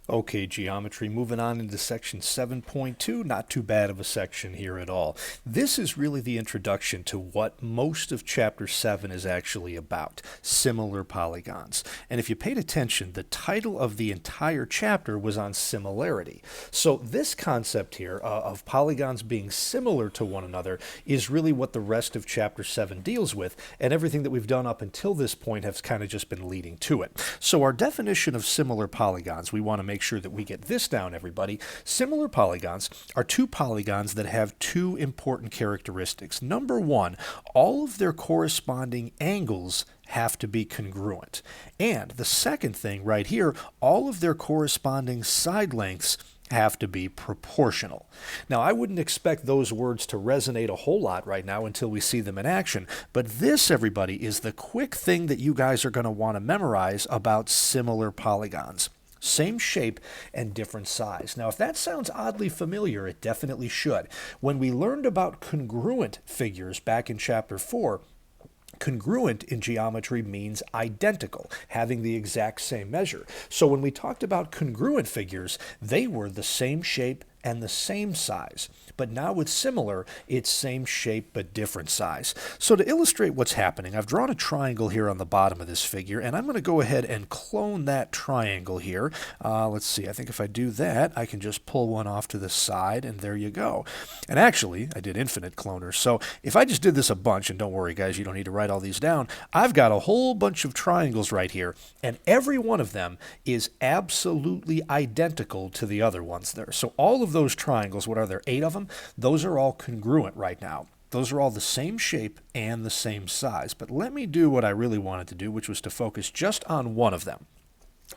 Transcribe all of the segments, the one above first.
Okay, geometry, moving on into section 7.2, not too bad of a section here at all. This is really the introduction to what most of chapter 7 is actually about, similar polygons. And if you paid attention, the title of the entire chapter was on similarity. So this concept here of polygons being similar to one another is really what the rest of chapter 7 deals with, and everything that we've done up until this point has kind of just been leading to it. So our definition of similar polygons, we want to make sure that we get this down, everybody. Similar polygons are two polygons that have two important characteristics. Number one, all of their corresponding angles have to be congruent. And the second thing right here, all of their corresponding side lengths have to be proportional. Now, I wouldn't expect those words to resonate a whole lot right now until we see them in action, but this, everybody, is the quick thing that you guys are going to want to memorize about similar polygons. Same shape and different size. Now, if that sounds oddly familiar, it definitely should. When we learned about congruent figures back in chapter 4, congruent in geometry means identical, having the exact same measure. So when we talked about congruent figures, they were the same shape and the same size. But now with similar, it's same shape but different size. So to illustrate what's happening, I've drawn a triangle here on the bottom of this figure, and I'm going to go ahead and clone that triangle here. Let's see, I think if I do that, I can just pull one off to the side, and there you go. And actually, I did infinite cloners, so if I just did this a bunch, and don't worry guys, you don't need to write all these down, I've got a whole bunch of triangles right here, and every one of them is absolutely identical to the other ones there. So all of those triangles, what are there, 8 of them? Those are all congruent right now. Those are all the same shape and the same size. But let me do what I really wanted to do, which was to focus just on one of them.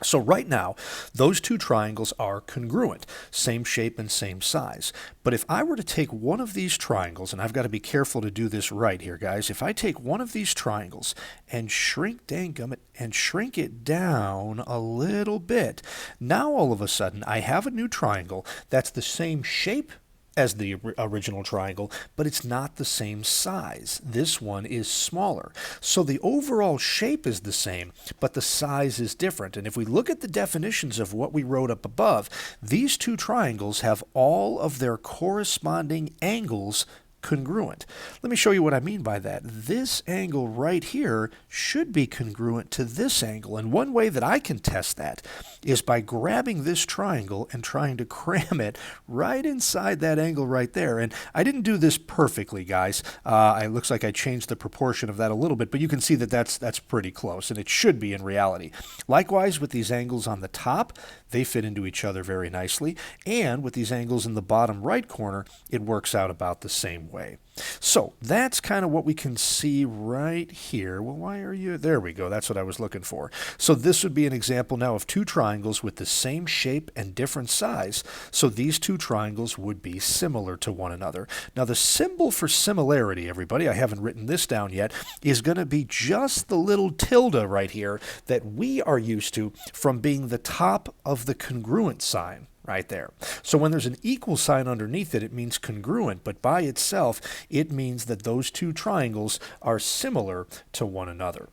So right now, those two triangles are congruent, same shape and same size. But if I were to take one of these triangles, and I've got to be careful to do this right here, guys, if I take one of these triangles and shrink it down a little bit, now all of a sudden I have a new triangle that's the same shape as the original triangle, but it's not the same size. This one is smaller. So the overall shape is the same, but the size is different. And if we look at the definitions of what we wrote up above, these two triangles have all of their corresponding angles congruent. Let me show you what I mean by that. This angle right here should be congruent to this angle, and one way that I can test that is by grabbing this triangle and trying to cram it right inside that angle right there. And I didn't do this perfectly, guys. It looks like I changed the proportion of that a little bit, but you can see that that's pretty close, and it should be in reality. Likewise, with these angles on the top, they fit into each other very nicely, and with these angles in the bottom right corner, it works out about the same way. So that's kind of what we can see right here. Well, why are you? There we go. That's what I was looking for. So this would be an example now of two triangles with the same shape and different size. So these two triangles would be similar to one another. Now the symbol for similarity, everybody, I haven't written this down yet, is going to be just the little tilde right here that we are used to from being the top of the congruent sign. Right there. So when there's an equal sign underneath it, it means congruent, but by itself, it means that those two triangles are similar to one another.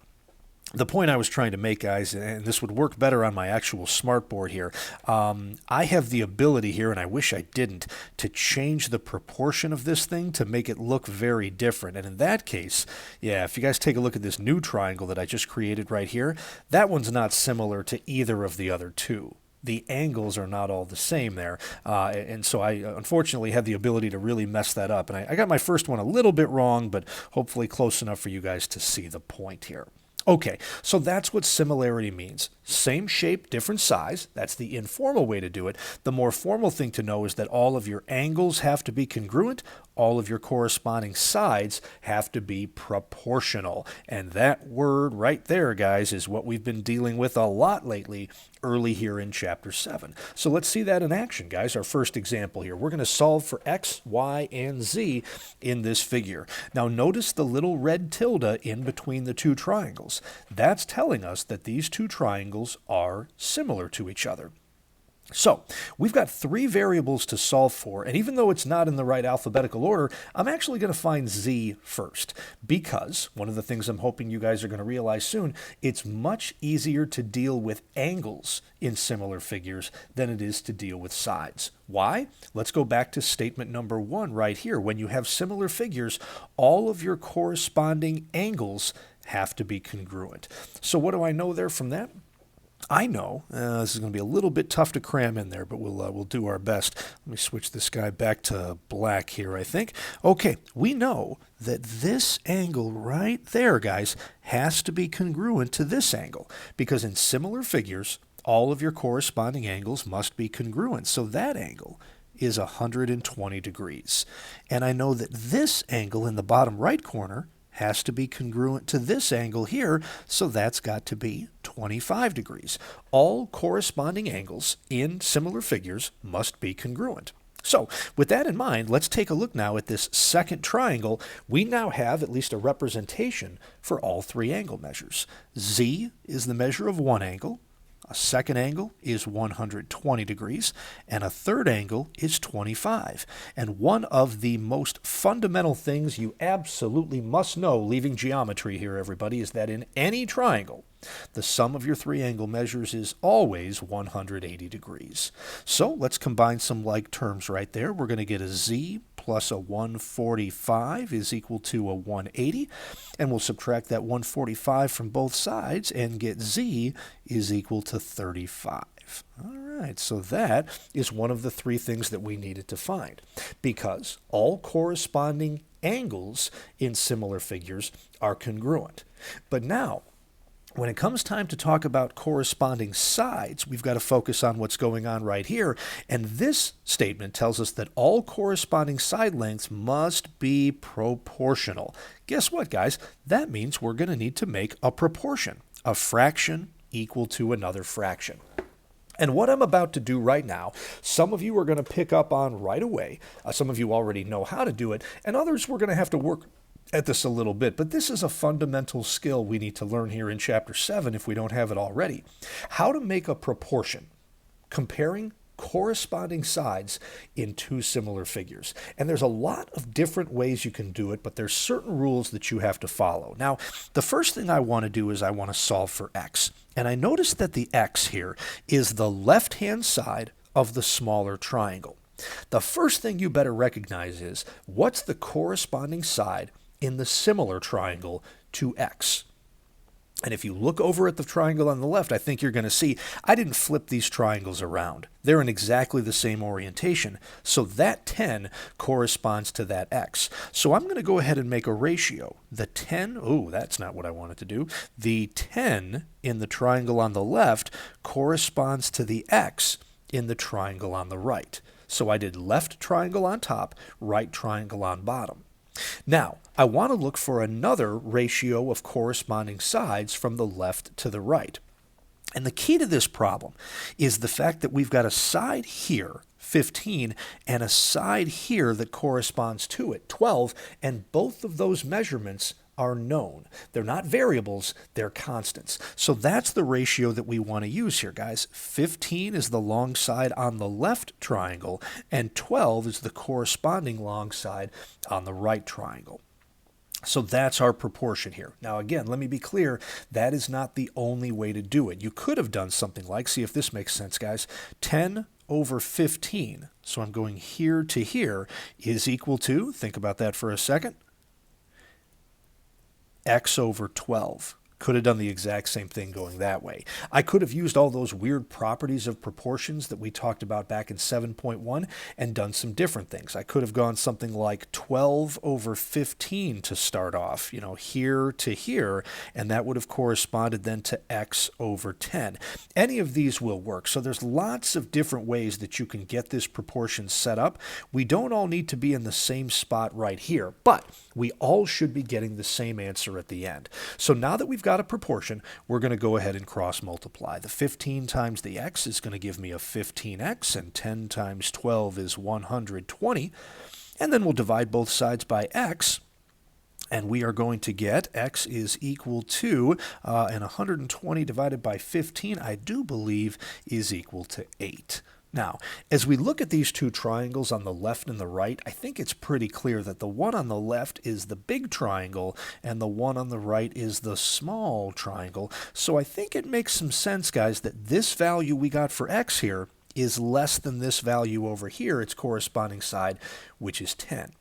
The point I was trying to make, guys, and this would work better on my actual smartboard here, I have the ability here, and I wish I didn't, to change the proportion of this thing to make it look very different. And in that case, yeah, if you guys take a look at this new triangle that I just created right here, that one's not similar to either of the other two. The angles are not all the same there, and so I unfortunately had the ability to really mess that up, and I got my first one a little bit wrong, but hopefully close enough for you guys to see the point here. Okay, so that's what similarity means. Same shape, different size. That's the informal way to do it. The more formal thing to know is that all of your angles have to be congruent. All of your corresponding sides have to be proportional. And that word right there, guys, is what we've been dealing with a lot lately, early here in Chapter 7. So let's see that in action, guys. Our first example here. We're going to solve for x, y, and z in this figure. Now notice the little red tilde in between the two triangles. That's telling us that these two triangles are similar to each other. So we've got three variables to solve for, and even though it's not in the right alphabetical order, I'm actually going to find z first, because one of the things I'm hoping you guys are going to realize soon, it's much easier to deal with angles in similar figures than it is to deal with sides. Why? Let's go back to statement number 1 right here. When you have similar figures, all of your corresponding angles have to be congruent. So what do I know there from that? I know this is going to be a little bit tough to cram in there, but we'll do our best. Let me switch this guy back to black here, I think. Okay, we know that this angle right there, guys, has to be congruent to this angle, because in similar figures, all of your corresponding angles must be congruent. So that angle is 120 degrees. And I know that this angle in the bottom right corner has to be congruent to this angle here, so that's got to be 25 degrees. All corresponding angles in similar figures must be congruent. So with that in mind, let's take a look now at this second triangle. We now have at least a representation for all three angle measures. Z is the measure of one angle. A second angle is 120 degrees, and a third angle is 25. And one of the most fundamental things you absolutely must know, leaving geometry here, everybody, is that in any triangle, the sum of your three angle measures is always 180 degrees. So let's combine some like terms right there. We're going to get a z plus a 145 is equal to a 180. And we'll subtract that 145 from both sides and get z is equal to 35. All right, so that is one of the three things that we needed to find, because all corresponding angles in similar figures are congruent. But now, when it comes time to talk about corresponding sides, we've got to focus on what's going on right here. And this statement tells us that all corresponding side lengths must be proportional. Guess what, guys? That means we're going to need to make a proportion, a fraction equal to another fraction. And what I'm about to do right now, some of you are going to pick up on right away. Some of you already know how to do it, and others we're going to have to work at this a little bit, but this is a fundamental skill we need to learn here in Chapter 7 if we don't have it already. How to make a proportion, comparing corresponding sides in two similar figures. And there's a lot of different ways you can do it, but there's certain rules that you have to follow. Now, the first thing I want to do is I want to solve for x. And I notice that the x here is the left-hand side of the smaller triangle. The first thing you better recognize is, what's the corresponding side in the similar triangle to x? And if you look over at the triangle on the left, I think you're going to see I didn't flip these triangles around. They're in exactly the same orientation. So that 10 corresponds to that x. So I'm going to go ahead and make a ratio. The 10, oh, that's not what I wanted to do. The 10 in the triangle on the left corresponds to the x in the triangle on the right. So I did left triangle on top, right triangle on bottom. Now, I want to look for another ratio of corresponding sides from the left to the right. And the key to this problem is the fact that we've got a side here, 15, and a side here that corresponds to it, 12, and both of those measurements are known. They're not variables, they're constants. So that's the ratio that we want to use here, guys. 15 is the long side on the left triangle, and 12 is the corresponding long side on the right triangle. So that's our proportion here. Now again, let me be clear, that is not the only way to do it. You could have done something like, see if this makes sense, guys, 10 over 15, so I'm going here to here, is equal to, think about that for a second, x over 12. Could have done the exact same thing going that way. I could have used all those weird properties of proportions that we talked about back in 7.1 and done some different things. I could have gone something like 12 over 15 to start off, you know, here to here, and that would have corresponded then to x over 10. Any of these will work. So there's lots of different ways that you can get this proportion set up. We don't all need to be in the same spot right here, but we all should be getting the same answer at the end. So now that we've got a proportion, we're going to go ahead and cross multiply. The 15 times the x is going to give me a 15x, and 10 times 12 is 120. And then we'll divide both sides by x, and we are going to get x is equal to, and 120 divided by 15, I do believe, is equal to 8. Now, as we look at these two triangles on the left and the right, I think it's pretty clear that the one on the left is the big triangle and the one on the right is the small triangle. So I think it makes some sense, guys, that this value we got for x here is less than this value over here, its corresponding side, which is 10.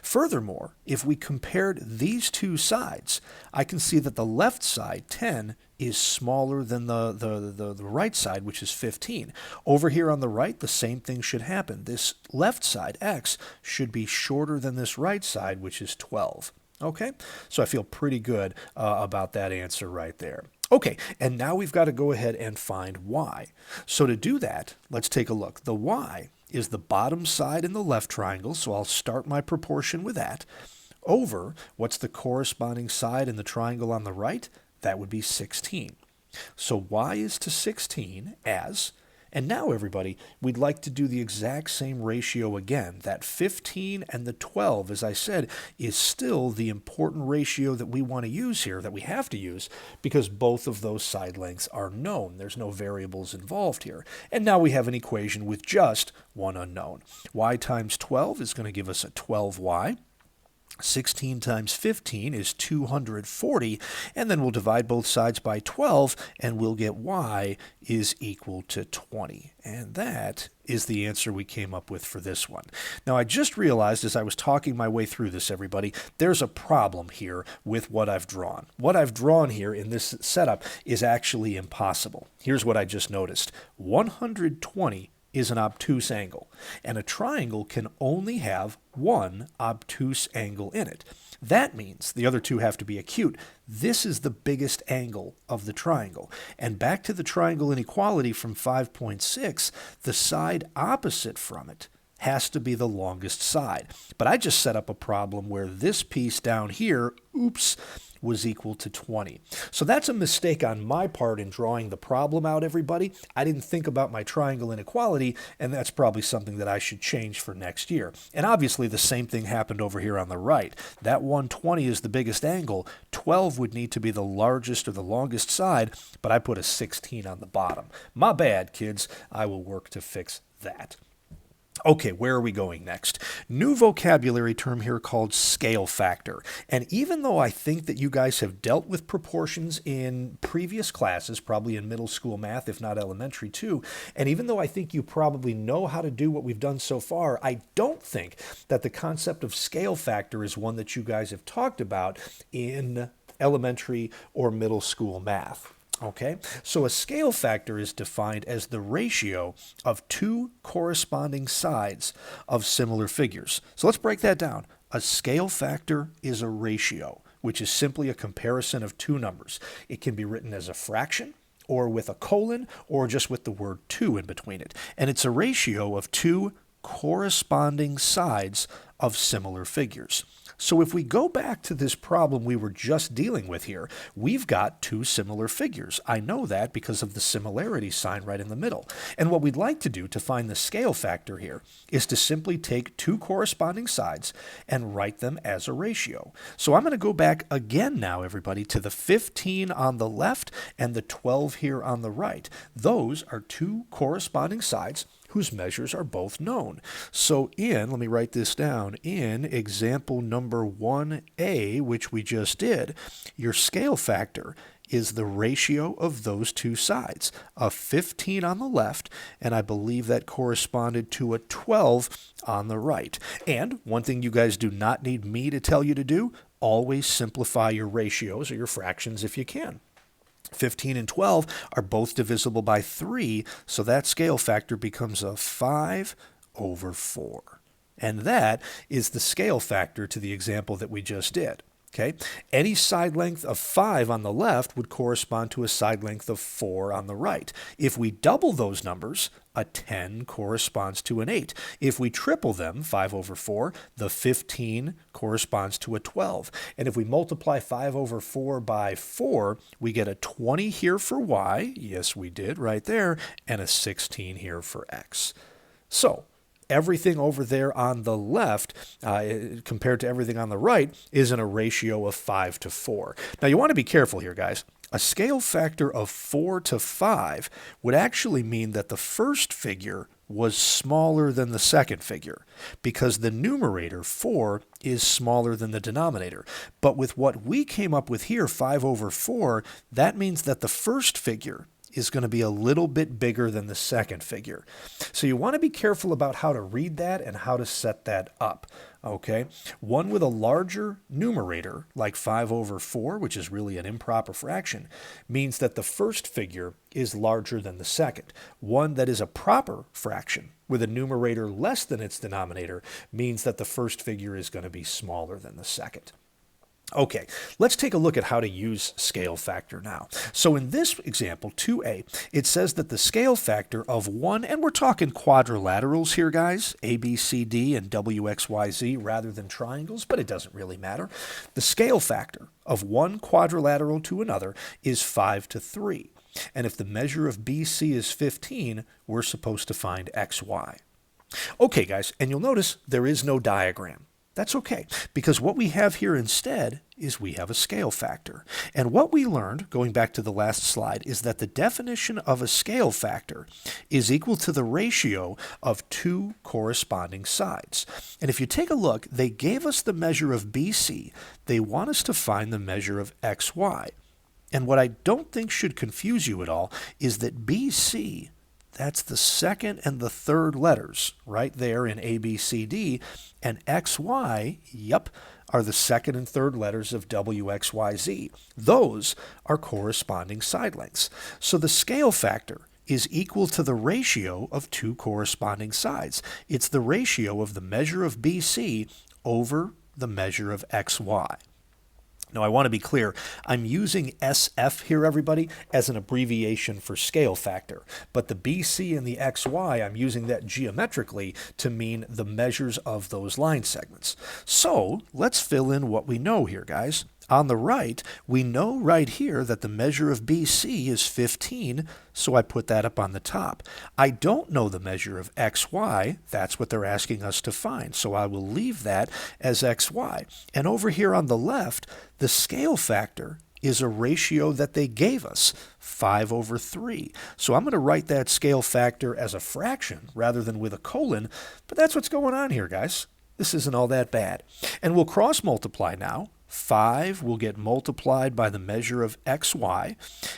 Furthermore, if we compared these two sides, I can see that the left side, 10, is smaller than the right side, which is 15. Over here on the right, the same thing should happen. This left side, x, should be shorter than this right side, which is 12. Okay, so I feel pretty good about that answer right there. Okay, and now we've got to go ahead and find y. So to do that, let's take a look. The y is the bottom side in the left triangle, so I'll start my proportion with that, over what's the corresponding side in the triangle on the right? That would be 16. So y is to 16 as, and now everybody, we'd like to do the exact same ratio again. That 15 and the 12, as I said, is still the important ratio that we want to use here, that we have to use, because both of those side lengths are known. There's no variables involved here. And now we have an equation with just one unknown. Y times 12 is going to give us a 12y. 16 times 15 is 240, and then we'll divide both sides by 12, and we'll get y is equal to 20. And that is the answer we came up with for this one. Now, I just realized as I was talking my way through this, everybody, there's a problem here with what I've drawn. What I've drawn here in this setup is actually impossible. Here's what I just noticed. 120 is an obtuse angle, and a triangle can only have one obtuse angle in it. That means the other two have to be acute. This is the biggest angle of the triangle. And back to the triangle inequality from 5.6, the side opposite from it has to be the longest side. But I just set up a problem where this piece down here, oops, was equal to 20. So that's a mistake on my part in drawing the problem out, everybody. I didn't think about my triangle inequality, and that's probably something that I should change for next year. And obviously the same thing happened over here on the right. That 120 is the biggest angle. 12 would need to be the largest or the longest side, but I put a 16 on the bottom. My bad, kids. I will work to fix that. Okay, where are we going next? New vocabulary term here called scale factor. And even though I think that you guys have dealt with proportions in previous classes, probably in middle school math, if not elementary too, and even though I think you probably know how to do what we've done so far, I don't think that the concept of scale factor is one that you guys have talked about in elementary or middle school math. Okay, so a scale factor is defined as the ratio of two corresponding sides of similar figures. So let's break that down. A scale factor is a ratio, which is simply a comparison of two numbers. It can be written as a fraction, or with a colon, or just with the word 2 in between it. And it's a ratio of two corresponding sides of similar figures. So if we go back to this problem we were just dealing with here, we've got two similar figures. I know that because of the similarity sign right in the middle. And what we'd like to do to find the scale factor here is to simply take two corresponding sides and write them as a ratio. So I'm going to go back again now, everybody, to the 15 on the left and the 12 here on the right. Those are two corresponding sides whose measures are both known. So let me write this down, in example number 1a, which we just did, your scale factor is the ratio of those two sides, a 15 on the left, and I believe that corresponded to a 12 on the right. And one thing you guys do not need me to tell you to do, always simplify your ratios or your fractions if you can. 15 and 12 are both divisible by 3, so that scale factor becomes a 5 over 4. And that is the scale factor to the example that we just did. Okay? Any side length of 5 on the left would correspond to a side length of 4 on the right. If we double those numbers, a 10 corresponds to an 8. If we triple them, 5 over 4, the 15 corresponds to a 12. And if we multiply 5 over 4 by 4, we get a 20 here for y, yes we did right there, and a 16 here for x. So everything over there on the left, compared to everything on the right, is in a ratio of 5 to 4. Now you want to be careful here, guys. A scale factor of 4 to 5 would actually mean that the first figure was smaller than the second figure because the numerator, 4, is smaller than the denominator. But with what we came up with here, 5 over 4, that means that the first figure is going to be a little bit bigger than the second figure. So you want to be careful about how to read that and how to set that up. Okay, one with a larger numerator, like 5 over 4, which is really an improper fraction, means that the first figure is larger than the second. One that is a proper fraction, with a numerator less than its denominator, means that the first figure is going to be smaller than the second. Okay, let's take a look at how to use scale factor now. So in this example, 2a, it says that the scale factor of 1, and we're talking quadrilaterals here, guys, a, b, c, d, and w, x, y, z, rather than triangles, but it doesn't really matter. The scale factor of one quadrilateral to another is 5 to 3. And if the measure of BC is 15, we're supposed to find xy. Okay, guys, and you'll notice there is no diagram. That's okay, because what we have here instead is we have a scale factor. And what we learned, going back to the last slide, is that the definition of a scale factor is equal to the ratio of two corresponding sides. And if you take a look, they gave us the measure of BC. They want us to find the measure of XY. And what I don't think should confuse you at all is that BC, that's the second and the third letters right there in A, B, C, D, and XY, yep, are the second and third letters of W, X, Y, Z. Those are corresponding side lengths. So the scale factor is equal to the ratio of two corresponding sides. It's the ratio of the measure of BC over the measure of XY. Now, I want to be clear, I'm using SF here, everybody, as an abbreviation for scale factor. But the BC and the XY, I'm using that geometrically to mean the measures of those line segments. So let's fill in what we know here, guys. On the right, we know right here that the measure of BC is 15, so I put that up on the top. I don't know the measure of XY. That's what they're asking us to find, so I will leave that as XY. And over here on the left, the scale factor is a ratio that they gave us, 5 over 3. So I'm going to write that scale factor as a fraction rather than with a colon, but that's what's going on here, guys. This isn't all that bad. And we'll cross multiply now. 5 will get multiplied by the measure of xy,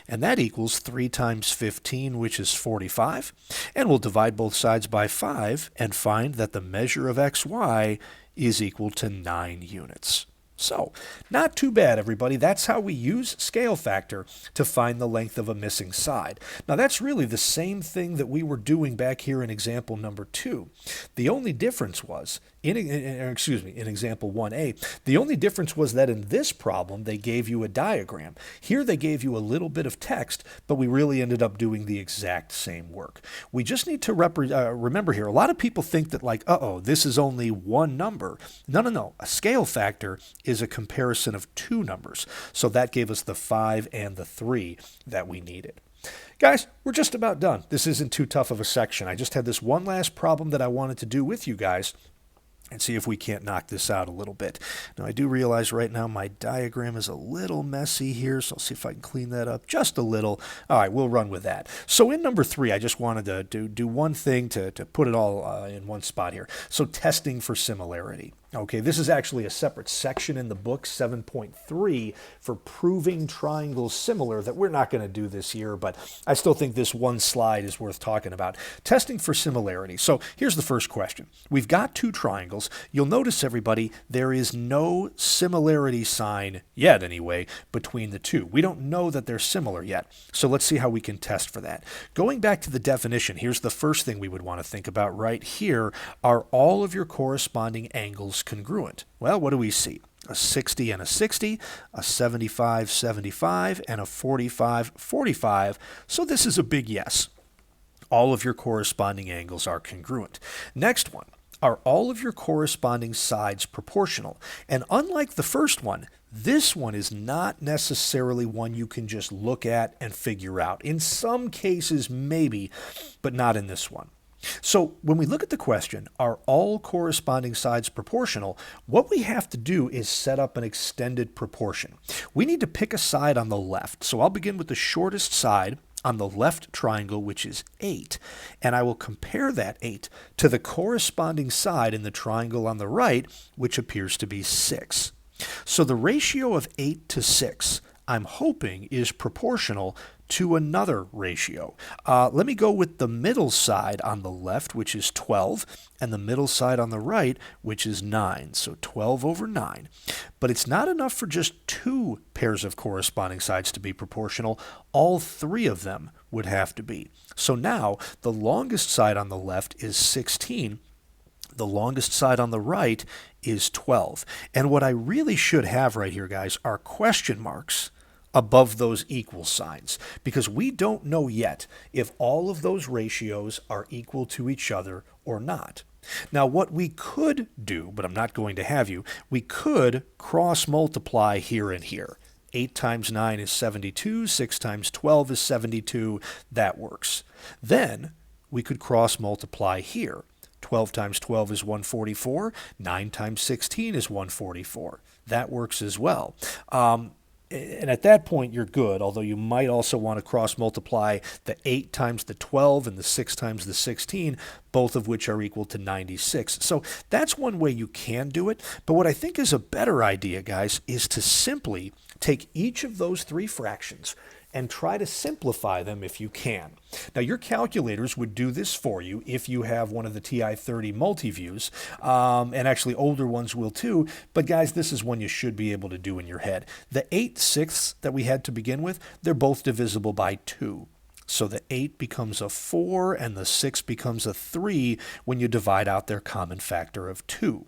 and that equals 3 times 15, which is 45. And we'll divide both sides by 5 and find that the measure of xy is equal to 9 units. So, not too bad, everybody. That's how we use scale factor to find the length of a missing side. Now, that's really the same thing that we were doing back here in example number 2. The only difference was, in example 1a, the only difference was that in this problem, they gave you a diagram. Here, they gave you a little bit of text, but we really ended up doing the exact same work. We just need to remember here, a lot of people think that like, this is only one number. No. A scale factor is a comparison of two numbers. So that gave us the 5 and the 3 that we needed. Guys, we're just about done. This isn't too tough of a section. I just had this one last problem that I wanted to do with you guys and see if we can't knock this out a little bit. Now, I do realize right now my diagram is a little messy here, so I'll see if I can clean that up just a little. All right, we'll run with that. So in number 3, I just wanted to do one thing to put it all in one spot here. So testing for similarity. Okay, this is actually a separate section in the book, 7.3, for proving triangles similar, that we're not going to do this year, but I still think this one slide is worth talking about. Testing for similarity. So here's the first question. We've got two triangles. You'll notice, everybody, there is no similarity sign yet, anyway, between the two. We don't know that they're similar yet. So let's see how we can test for that. Going back to the definition, here's the first thing we would want to think about right here. Are all of your corresponding angles congruent? Well, what do we see? A 60 and a 60, a 75, 75, and a 45, 45. So this is a big yes. All of your corresponding angles are congruent. Next one. Are all of your corresponding sides proportional? And unlike the first one, this one is not necessarily one you can just look at and figure out. In some cases, maybe, but not in this one. So when we look at the question, are all corresponding sides proportional, what we have to do is set up an extended proportion. We need to pick a side on the left. So I'll begin with the shortest side on the left triangle, which is 8, and I will compare that 8 to the corresponding side in the triangle on the right, which appears to be 6. So the ratio of 8 to 6, I'm hoping, is proportional to another ratio. Let me go with the middle side on the left, which is 12, and the middle side on the right, which is 9. So 12 over 9. But it's not enough for just 2 pairs of corresponding sides to be proportional. All 3 of them would have to be. So now the longest side on the left is 16. The longest side on the right is 12. And what I really should have right here, guys, are question marks above those equal signs, because we don't know yet if all of those ratios are equal to each other or not. Now, what we could do, but I'm not going to have you, we could cross multiply here and here. 8 times 9 is 72, 6 times 12 is 72, that works. Then we could cross multiply here. 12 times 12 is 144, 9 times 16 is 144. That works as well. And at that point, you're good, although you might also want to cross multiply the 8 times the 12 and the 6 times the 16, both of which are equal to 96. So that's one way you can do it. But what I think is a better idea, guys, is to simply take each of those 3 fractions and try to simplify them if you can. Now, your calculators would do this for you if you have one of the TI-30 multi-views, and actually older ones will too, but guys, this is one you should be able to do in your head. The 8/6 that we had to begin with, they're both divisible by 2. So the 8 becomes a 4 and the 6 becomes a 3 when you divide out their common factor of 2.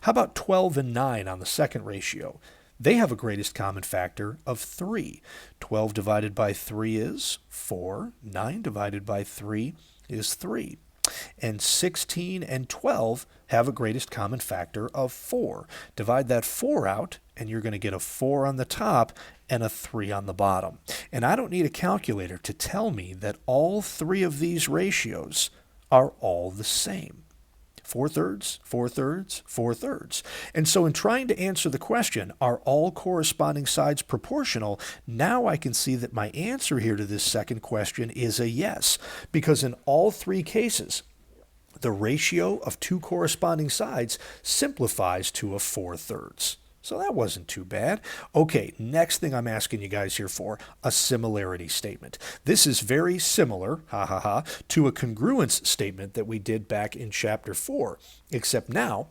How about 12 and 9 on the second ratio? They have a greatest common factor of 3. 12 divided by 3 is 4. 9 divided by 3 is 3. And 16 and 12 have a greatest common factor of 4. Divide that 4 out, and you're going to get a 4 on the top and a 3 on the bottom. And I don't need a calculator to tell me that all 3 of these ratios are all the same. 4/3, 4/3, 4/3. And so in trying to answer the question, are all corresponding sides proportional, now I can see that my answer here to this second question is a yes, because in all 3 cases, the ratio of 2 corresponding sides simplifies to a 4/3. So that wasn't too bad. Okay, next thing I'm asking you guys here for, a similarity statement. This is very similar, to a congruence statement that we did back in chapter 4, except now,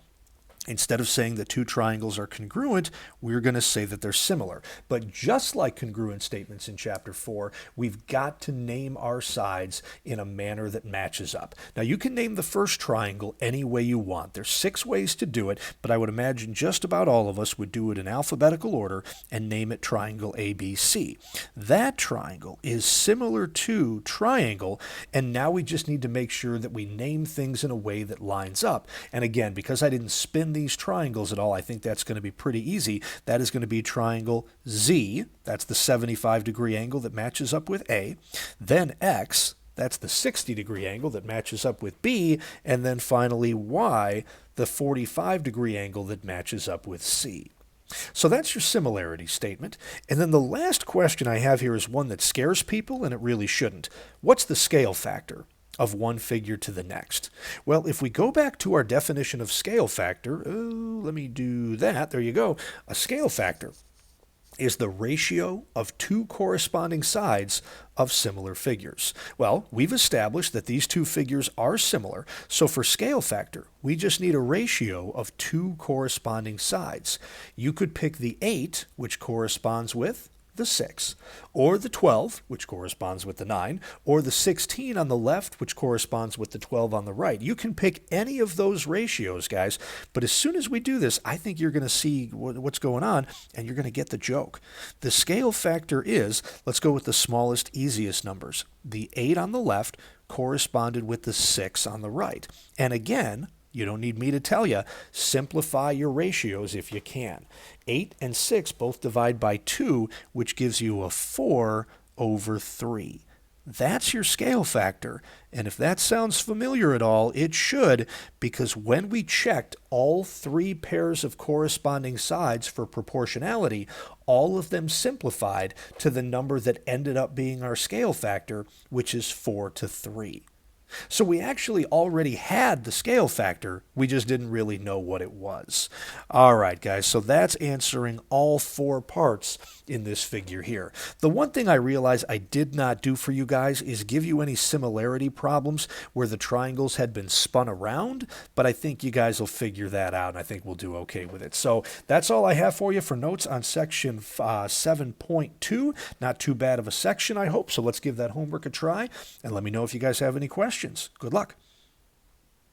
instead of saying that 2 triangles are congruent, we're going to say that they're similar. But just like congruent statements in chapter 4, we've got to name our sides in a manner that matches up. Now, you can name the first triangle any way you want. There's 6 ways to do it, but I would imagine just about all of us would do it in alphabetical order and name it triangle ABC. That triangle is similar to triangle, and now we just need to make sure that we name things in a way that lines up. And again, because I didn't spin these triangles at all, I think that's going to be pretty easy. That is going to be triangle Z. That's the 75-degree angle that matches up with A. Then X. That's the 60-degree angle that matches up with B. And then finally Y, the 45-degree angle that matches up with C. So that's your similarity statement. And then the last question I have here is one that scares people, and it really shouldn't. What's the scale factor of one figure to the next? Well, if we go back to our definition of scale factor, let me do that. There you go. A scale factor is the ratio of 2 corresponding sides of similar figures. Well, we've established that these 2 figures are similar, so for scale factor, we just need a ratio of 2 corresponding sides. You could pick the 8, which corresponds with the 6, or the 12, which corresponds with the 9, or the 16 on the left, which corresponds with the 12 on the right. You can pick any of those ratios, guys, but as soon as we do this, I think you're going to see what's going on, and you're going to get the joke. The scale factor is, let's go with the smallest, easiest numbers. The 8 on the left corresponded with the 6 on the right. And again, you don't need me to tell you, simplify your ratios if you can. 8 and 6 both divide by 2, which gives you a 4 over 3. That's your scale factor. And if that sounds familiar at all, it should, because when we checked all three pairs of corresponding sides for proportionality, all of them simplified to the number that ended up being our scale factor, which is 4 to 3. So we actually already had the scale factor, we just didn't really know what it was. All right, guys, so that's answering all four parts in this figure here. The one thing I realized I did not do for you guys is give you any similarity problems where the triangles had been spun around, but I think you guys will figure that out, and I think we'll do okay with it. So that's all I have for you for notes on section 7.2. Not too bad of a section, I hope, so let's give that homework a try, and let me know if you guys have any questions. Good luck.